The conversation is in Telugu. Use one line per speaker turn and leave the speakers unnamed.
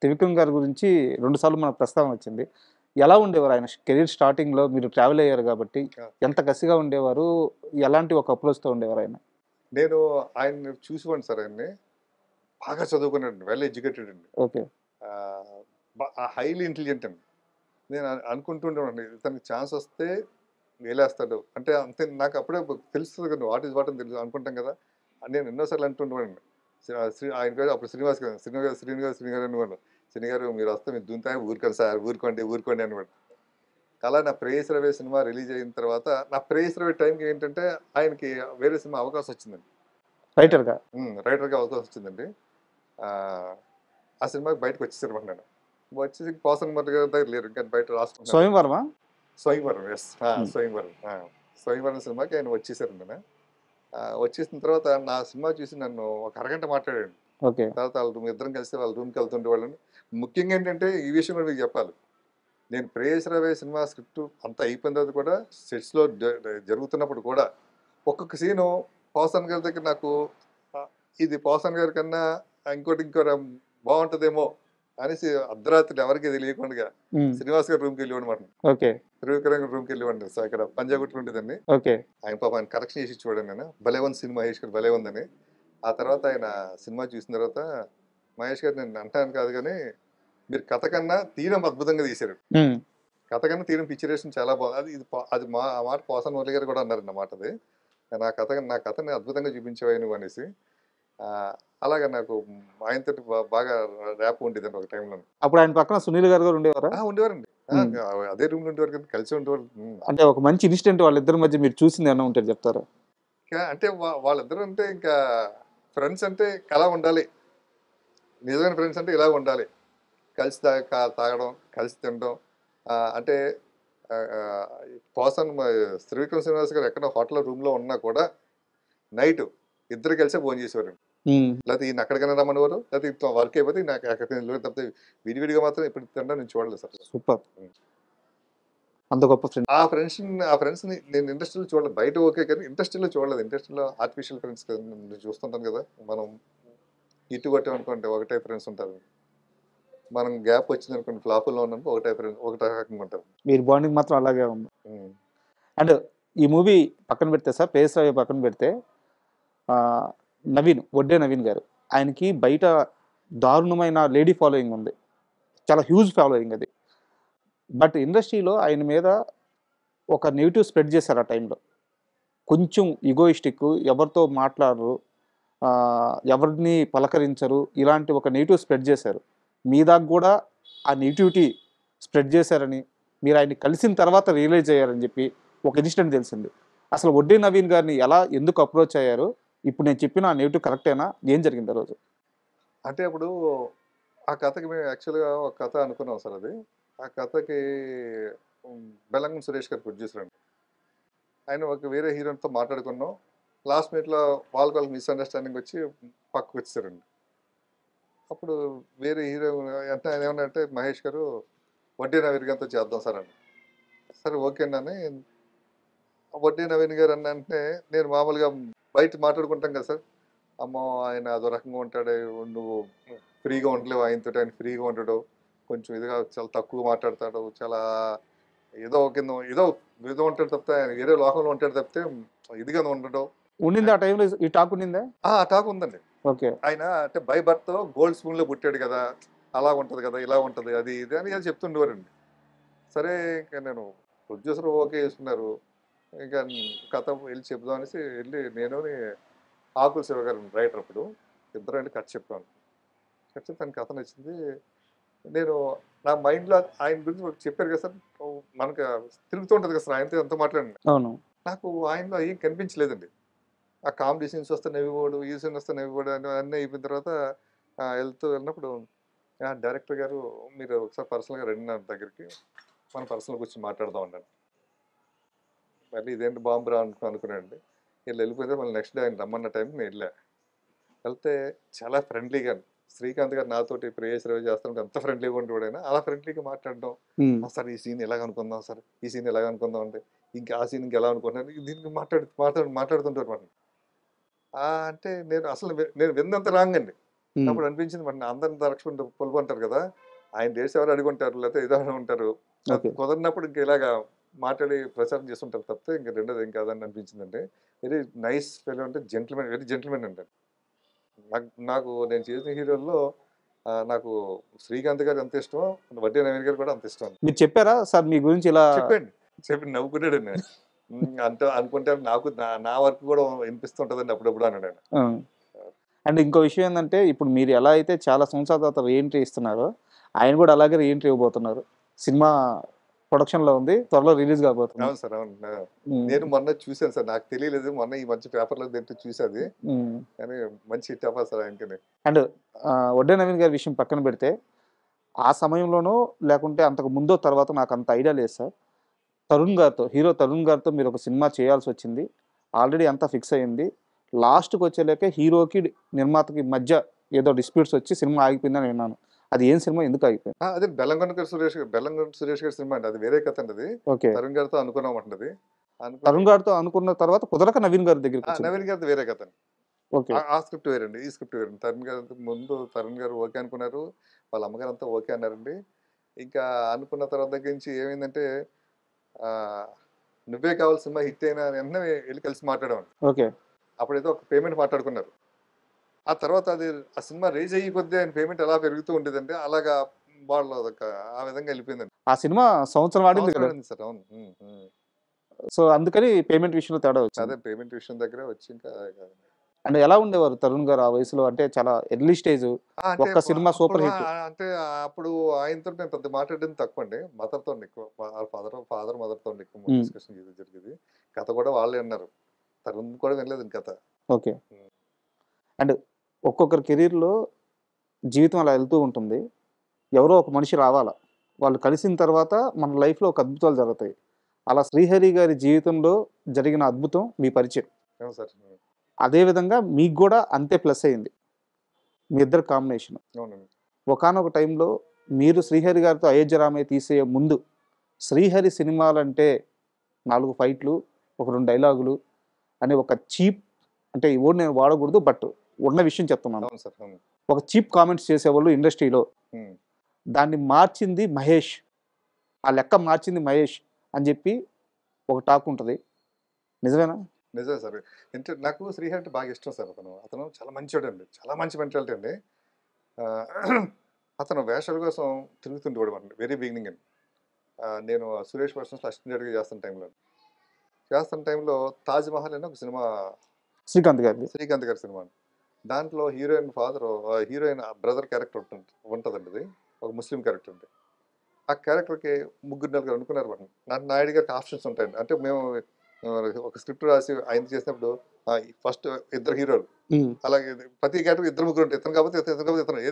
త్రివిక్రమ్ గారి గురించి 2 సార్లు మనకు ప్రస్తావన వచ్చింది. ఎలా ఉండేవారు ఆయన కెరీర్ స్టార్టింగ్‌లో మీరు ట్రావెల్ అయ్యారు కాబట్టి,
ఆ!
ఎంత కసిగా ఉండేవారు? ఎలాంటి ఒక అప్రోచ్‌తో ఉండేవారు ఆయన?
నేను ఆయన్ని చూసేవాడిని సార్ ఆయన్ని. బాగా చదువుకున్నాడండి. వెల్ ఎడ్యుకేటెడ్ అండి.
ఓకే.
ఆహ్, హైలీ ఇంటెలిజెంట్ అండి. నేను అనుకుంటూ ఉండేవాడిని. ఇతనికి ఛాన్స్ వస్తే వేలేస్తాడు. అంటే అంతే నాకు అప్పుడే తెలుస్తది కదండీ. వాట్ ఈస్ వాట్ అని తెలుసు అనుకుంటాం కదా! నేను ఎన్నో సార్లు అంటుండేవాడిని. ఆయన పేరు అప్పుడు శ్రీనివాస్ గారు. శ్రీను గారు అనేవాడు. "శ్రీను గారు మీరొస్తే మీరు దున్నుతానే ఊరుకోండి సార్. ఊరుకోండి, ఊరుకోండి" అనేవాడు. అలా నా 'ప్రేయస్ రవే' సినిమా రిలీజ్ అయిన తర్వాత నా 'ప్రేయస్ రవే' టైంకి ఏంటంటే ఆయనకి వేరే సినిమా అవకాశం వచ్చిందండి.
రైటర్‌గా.
రైటర్‌గా అవకాశం వచ్చిందండి. ఆహ్, ఆ సినిమాకి బయటకొచ్చేసానమాట నేను. వచ్చేసి పోసాని మురళి గారి దగ్గర లేరు. ఇంకా బయట రాసుకున్నాను.
'స్వయంవరమా'?
'స్వయంవరం' యెస్.
హ్మ్.
'స్వయంవరం'. 'స్వయంవరం' సినిమాకి ఆయన వచ్చేసారండి ఆయన. వచ్చేసిన తర్వాత నా సినిమా చూసి నన్ను ఒక అరగంట మాట్లాడాడు.
ఓకే.
తర్వాత ఇద్దరం కలిసి వాళ్ళ రూమ్‌కి వెళ్తుండేవాళ్ళండి. ముఖ్యంగా ఏంటంటే ఈ విషయం కూడా మీకు చెప్పాలి. నేను 'ప్రేయస్ రవే' సినిమా స్క్రిప్ట్ అంతా అయిపోయిన తర్వాత కూడా సెట్స్‌లో జరుగుతున్నప్పుడు కూడా ఒక్కొక్క సీను పోసాని గారి దగ్గర నాకు ఇది పోసాని గారి కన్నా ఇంకోటి బాగుంటదేమో అనేసి అర్ధరాత్రి ఎవరికీ తెలియకుండా
హ్మ్.
శ్రీనివాస్ గారి రూమ్‌కి వెళ్ళేవాడనమాట.
ఓకే.
త్రివిక్రమ్ గారి రూమ్‌కి వెళ్ళేవాడిని. సో, ఇక్కడ పంజాగుట్టలో ఉండేదండి.
ఓకే.
ఆయన పాపం ఆయన కరెక్షన్ చేసి ఇచ్చేవాడండి నేను. భలే ఉంది సినిమా మహేష్ గారు భలే ఉందని. ఆ తర్వాత ఆయన సినిమా చూసిన తర్వాత మహేష్ గారు నేను అంటాను కాదు కానీ మీరు కథ కన్నా తీయడం అద్భుతంగా తీశారు.
హ్మ్.
కథ కన్నా తీయడం పిక్చరేషన్ చాలా బాగుంది. అది ఆ మాట పోసాని మురళి గారు కూడా అన్నారండి ఆ మాట అది. నా కథని అద్భుతంగా చూపించావు నువ్వు అనేసి. ఆహ్, అలాగా నాకు ఆయనతోటి బాగా ర్యాప్ ఉండేదండి ఒక టైంలో.
అప్పుడు ఆయన పక్కన సునీల్ గారు కూడా ఉండేవారా?
ఉండేవారండి.
హ్మ్.
అదే రూమ్‌లో ఉండేవారు కదా! కలిసి ఉండేవాళ్ళు.
అంటే ఒక మంచి ఇన్సిడెంట్ వాళ్ళిద్దరి మధ్య మీరు చూసింది ఏమన్నా ఉంటే చెప్తారా?
అంటే వాళ్ళిద్దరూ అంటే ఇంకా ఫ్రెండ్స్ అంటే అలా ఉండాలి. నిజమైన ఫ్రెండ్స్ అంటే ఇలా ఉండాలి. కలిసి తాగడం, కలిసి తినడం. అంటే ఆహ్, ఆహ్, పోసాన్ త్రివిక్రమ్ శ్రీనివాస్ గారు ఎక్కడో హోటల్‌లో రూమ్‌లో ఉన్నా కూడా నైటు ఇద్దరు కలిసే భోంచేసేవారండి.
హ్మ్.
లేతే ఈయన అక్కడికైనా రమ్మనేవారు. లేతే వర్క్ అయిపోతే నాకు ఎక్కడికైనా వెళ్ళేవారు తప్పితే విడివిడిగా మాత్రం ఎప్పుడు తినడం నేను చూడలేదు సార్.
సూపర్.
హ్మ్.
అంత గొప్ప ఫ్రెండ్.
ఆ ఫ్రెండ్స్‌ని నేను ఇండస్ట్రీలో చూడలేదు. బయట ఓకే కానీ ఇండస్ట్రీలో చూడలేదు. ఇండస్ట్రీలో ఆర్టిఫిషియల్ ఫ్రెండ్స్ కదా నేను చూస్తుంటాను కదా! మనం ఇటు కొట్టామనుకోండి ఒకటే ఫ్రెండ్స్ ఉంటారు. మనం గ్యాప్ వచ్చిందనుకోండి ఫ్లాపుల్లో ఉన్నప్పుడు ఒకటే రకంగా ఉంటారు.
మీరు బాండింగ్ మాత్రం అలాగే ఉంది.
హ్మ్.
అండ్ ఈ మూవీ పక్కన పెడితే సార్ 'పేస్ రావే' పక్కన పెడితే ఆహ్, వడ్డే నవీన్ గారు. ఆయనకి బయట దారుణమైన లేడీ ఫాలోయింగ్ ఉంది. చాలా హ్యూజ్ ఫాలోయింగ్ అది. బట్ ఇండస్ట్రీలో ఆయన మీద ఒక నెగెటివ్ స్ప్రెడ్ చేశారు ఆ టైంలో. కొంచెం ఇగోయిస్టిక్, ఎవరితో మాట్లాడరు, ఎవరిని పలకరించరు. ఇలాంటి ఒక నెగెటివ్ స్ప్రెడ్ చేశారు. మీ దాకా గూడా ఆ నెగటివిటీ స్ప్రెడ్ చేశారని, మీరు ఆయన్ని కలిసిన తర్వాత రియలైజ్ అయ్యారని చెప్పి ఒక ఇన్సిడెంట్ తెలిసింది. అసలు వడ్డీ నవీన్ గారిని ఎందుకు అప్రోచ్ అయ్యారు? ఇప్పుడు నేను చెప్పిన ఆ నెగెటివ్ కరెక్టేనా? ఏం జరిగింది ఆ రోజు?
అంటే అప్పుడు ఆ కథకి మేము యాక్చువల్‌గా ఒక కథ అనుకున్నాం సార్ అది. ఆ కథకి బెల్లంకొండ సురేష్ గారు ప్రొడ్యూసర్ అండి. ఆయన ఒక వేరే హీరోయిన్‌తో మాట్లాడుకున్నాం. లాస్ట్ మినిట్‌లో వాళ్ళకి మిస్‌అండర్‌స్టాండింగ్ వచ్చి పక్కకొచ్చేసారండి. అప్పుడు వేరే హీరో అంటే ఆయన ఏమన్నారంటే మహేష్ గారు వడ్డీ నవీన్ గారితో చేద్దాం సార్ అని. సరే ఓకేనని వడ్డీ నవీన్ గారు అన్న వెంటనే నేను మామూలుగా బయట మాట్లాడుకుంటాం కదా సార్. అమ్మో! ఆయన అదో రకంగా ఉంటాడు. నువ్వు ఫ్రీగా ఉండలేవు ఆయనతోటి. ఆయన ఫ్రీగా ఉండడు. కొంచెం ఇదిగా చాలా తక్కువ మాట్లాడతాడు. చాలా ఏదో కింద ఏదో ఏదో ఉంటాడు తప్పితే ఆయన వేరే లోకంలో ఉంటాడు తప్పితే ఇదిగా ఉండడు.
ఉండిందా ఆ టైంలో ఈ టాక్ ఉండిందా?
ఆ టాక్ ఉందండి.
ఓకే.
ఆయన అంటే బై బర్త్ గోల్డ్ స్పూన్‌లో పుట్టాడు కదా! అలా ఉంటది కదా! ఇలా ఉంటది. అది ఇది అని ఏదో చెప్తుండేవారండి. సరే ఇంక నేను ప్రొడ్యూసర్ ఓకే చేసుకున్నారు. ఇక కథ వెళ్లి చెప్దాం అనేసి నేను ఆకుల శివ గారు రైటర్ అప్పుడు. ఇద్దరం వెళ్లి కథ చెప్పాను. కథ చెప్తే తనకి కథ నచ్చింది. నేను నా మైండ్‌లో ఆయన గురించి ఒకటి చెప్పారు కదా సార్! మనకు తిరుగుతూ ఉంటది కదా సార్! ఆయనతో ఎంత మాట్లాడినా.
అవును.
నాకు ఆయనలో ఏం కనిపించలేదండి. ఆ కామెడీ సీన్స్ వస్తే నవ్విపోవడం, ఈ సీన్ వస్తే నవ్విపోవడం అన్నీ అయిపోయిన తర్వాత వెళ్ళినప్పుడు డైరెక్టర్ గారు మీరు ఒకసారి పర్సనల్‌గా రండి నా దగ్గరికి. మనం పర్సనల్‌గా కూర్చొని మాట్లాడదాం అన్నారు. మళ్ళీ ఇదేంటి బాంబురా అనుకున్నానండి. వెళ్ళిపోతే మళ్ళీ నెక్స్ట్ డే ఆయన రమ్మన్న టైంకి నేను వెళ్ళా. వెళ్తే చాలా ఫ్రెండ్లీగా శ్రీకాంత్ గారు నాతోటి ప్రేయస్ రవి చేస్తుంటే ఎంత ఫ్రెండ్లీగా ఉండేవాడు ఆయన. అలా ఫ్రెండ్లీగా మాట్లాడడం.
హ్మ్.
సార్ ఈ సీన్ ఎలాగ అనుకుందాం సార్. ఈ సీన్ ఎలాగ అనుకుందాం అంటే ఇంకా ఆ సీన్ ఇంకెలా అనుకుంటున్నారు దీనికి మాట్లాడుతుంటారు మాట. అంటే నేను విన్నంత రాంగ్ అండి.
ఉమ్,
అప్పుడు అనిపించింది మరి అందరిని దరచుకుంటూ పొలుపు అంటారు కదా, ఆయన డేట్స్ ఎవరు అడుగుంటారు లేకపోతే ఏదో అని ఉంటారు. అది
ఓకే.
కుదరినప్పుడు ఇంక ఇలాగా మాట్లాడి ప్రచారం చేస్తుంటారు తప్పితే ఇంక రెండోది ఏం కాదని అనిపించిందండి. వెరీ నైస్ ఫెలో అంటే జెంటిల్మెన్, వెరీ జెంటిల్మెన్ అండి. నాకు నాకు నేను చేసిన హీరోల్లో నాకు శ్రీకాంత్ గారు ఎంత ఇష్టమో, వడ్డే నవీన్ గారు కూడా అంత ఇష్టం.
మీరు చెప్పారా సార్ మీ గురించి ఇలా?
చెప్పండి. చెప్పి నవ్వుకున్నాడండి. అంటే అనుకుంటే నాకు నా వర్క్ కూడా వినిపిస్తుంటదండి అప్పుడప్పుడు అన్నాడాయన.
ఆ. అండ్ ఇంకో విషయం ఏంటంటే ఇప్పుడు మీరు ఎలా అయితే చాలా సంవత్సరాల తర్వాత రీఎంట్రీ ఇస్తున్నారో ఆయన కూడా అలాగే రీఎంట్రీ ఇవ్వబోతున్నారు. సినిమా ప్రొడక్షన్లో ఉంది, త్వరలో రిలీజ్ కాబోతుంది.
అవును సార్. అవును.
ఉమ్,
నేను మొన్న చూసాను సార్. నాకు తెలియలేదు. మొన్న ఈ మధ్య పేపర్‌లో దేంట్లో చూసాది.
ఉమ్.
కానీ మంచి హిట్ అవ్వాలి సార్ ఆయనకిని.
అండ్ వడ్డే నవీన్ గారి విషయం పక్కన పెడితే ఆ సమయంలోనో లేకుంటే అంతకు ముందో తర్వాత నాకు అంత ఐడియా లేదు సార్. తరుణ్ గారితో, హీరో తరుణ్ గారితో మీరు ఒక సినిమా చేయాల్సి వచ్చింది. ఆల్రెడీ అంతా ఫిక్స్ అయింది. లాస్ట్‌కి వచ్చేలేకే హీరోకి, నిర్మాతకి మధ్య ఏదో డిస్ప్యూట్స్ వచ్చి సినిమా ఆగిపోయిందని విన్నాను. అది ఏం సినిమా? ఎందుకు ఆగిపోయింది?
అదే బెల్లంకొండ సురేష్ గారి సినిమా అండి. అది వేరే కథ అండి అది.
ఓకే.
తరుణ్ గారితో అనుకున్నామంటది. అనుకుని
తరుణ్ గారితో అనుకున్న తర్వాత కుదరక నవీన్ గారి దగ్గరికి వచ్చింది.
నవీన్ గారిది వేరే కథ అండి.
ఓకే.
ఆ స్క్రిప్ట్ వేరండి. ఈ స్క్రిప్ట్ వేరండి. తరుణ్ గారి ముందు తరుణ్ గారు ఓకే అనుకున్నారు. వాళ్ళ అమ్మగారంతా ఓకే అన్నారండి. ఇంకా అనుకున్న తర్వాత దగ్గర నుంచి ఏమైందంటే ఆహ్, 'నువ్వే కావాలి' సినిమా హిట్ అయిన వెంటనే ఎళ్లి కలిసి మాట్లాడామండి.
ఓకే.
అప్పుడేదో ఒక పేమెంట్ మాట్లాడుకున్నారు. ఆ తర్వాత ఆ సినిమా రిలీజ్ అయ్యే కొద్దీ ఆయన పేమెంట్ ఎలా పెరుగుతూ ఉండేదండి. అలాగా వాళ్ళు ఆ విధంగా వెళ్ళిపోయిందండి.
ఆ సినిమా సంవత్సరం ఆడింది
సంవత్సరం
కదా!
ఆడింది సార్. అవును. హ్మ్. హ్మ్.
సో, అందుకని పేమెంట్ విషయంలో తేడా వచ్చింది.
అదే పేమెంట్ విషయం దగ్గరే వచ్చి ఇంకా
అండ్ ఎలా ఉండేవారు తరుణ్ గారు ఆ వయసులో? అంటే చాలా ఎర్లీ స్టేజు.
అంటే
ఒక్క సినిమా
అప్పుడు
సూపర్ హిట్.
అంటే అప్పుడు ఆయనతో నేను పెద్ద మాట్లాడింది తక్కువండి. మదర్‌తోని ఎక్కువ. ఫాదర్ మదర్‌తోని ఎక్కువ
హ్మ్.
డిస్కషన్ జరిగేది. కథ కూడా వాళ్ళే అన్నారు. తరుణ్ కూడా వినలేదు కథ.
ఓకే.
హ్మ్.
అండ్ ఒక్కొక్కరి కెరీర్‌లో జీవితం అలా వెళ్తూ ఉంటుంది. ఎవరో ఒక మనిషి రావాలా. వాళ్ళు కలిసిన తర్వాత మన లైఫ్‌లో ఒక అద్భుతాలు జరుగుతాయి. అలా శ్రీహరి గారి జీవితంలో జరిగిన అద్భుతం మీ పరిచయం.
అవును సార్.
అదే విధంగా మీకు గూడా అంతే ప్లస్ అయింది. మీ ఇద్దరి కాంబినేషన్.
అవునండి.
ఒకానొక టైంలో మీరు శ్రీహరి గారితో 'అయోధ్య రామయ్య' తీసే ముందు శ్రీహరి సినిమాలంటే 4 ఫైట్‌లు, ఒక 2 డైలాగులు అనే ఒక చీప్, అంటే ఈ వర్డ్ నేను వాడకూడదు. బట్ ఉన్న విషయం చెప్తున్నాను.
అవును సార్. అవును.
ఒక చీప్ కామెంట్స్ చేసేవాళ్ళు ఇండస్ట్రీలో.
హ్మ్.
దాన్ని మార్చింది మహేష్. ఆ లెక్క మార్చింది మహేష్ అని జెప్పి ఒక టాక్ ఉంటది. నిజమేనా?
నిజమే సార్. నాకు శ్రీహరి అంటే బాగా ఇష్టం సార్ అతను. అతను చాలా మంచోడండి. చాలా మంచి మెంటాలిటీ అండి. ఆహ్, అతను వేషాల కోసం తిరుగుతుండేవాడన్నమాట. వెరీ బిగినింగ్ అండి. నేను 'సురేష్ పర్సన్స్‌లో' అసిస్టెంట్ డైరెక్టర్‌గా చేస్తున్న టైంలో 'తాజ్ మహల్' అని ఒక సినిమా,
శ్రీకాంత్ గారిది.
శ్రీకాంత్ గారి సినిమా. దాంట్లో హీరోయిన్ బ్రదర్ క్యారెక్టర్ ఉంటదండి అది. ఒక ముస్లిం క్యారెక్టర్ అండి. ఆ క్యారెక్టర్‌కి ముగ్గురు, నలుగురు అనుకున్నారు మాట. నాయుడు గారికి ఆప్షన్స్ ఉంటాయండి. అంటే మేము ఒక స్క్రిప్ట్ రాసి ఆయన చేసినప్పుడు ఫస్ట్ ఇద్దరు హీరోలు.
హ్మ్.
అలాగే ప్రతి క్యారెక్టర్ ఇద్దరు, ముగ్గురు ఉంటారు. ఇతను కాకపోతే ఇతను, ఇతను కాకపోతే ఇతను.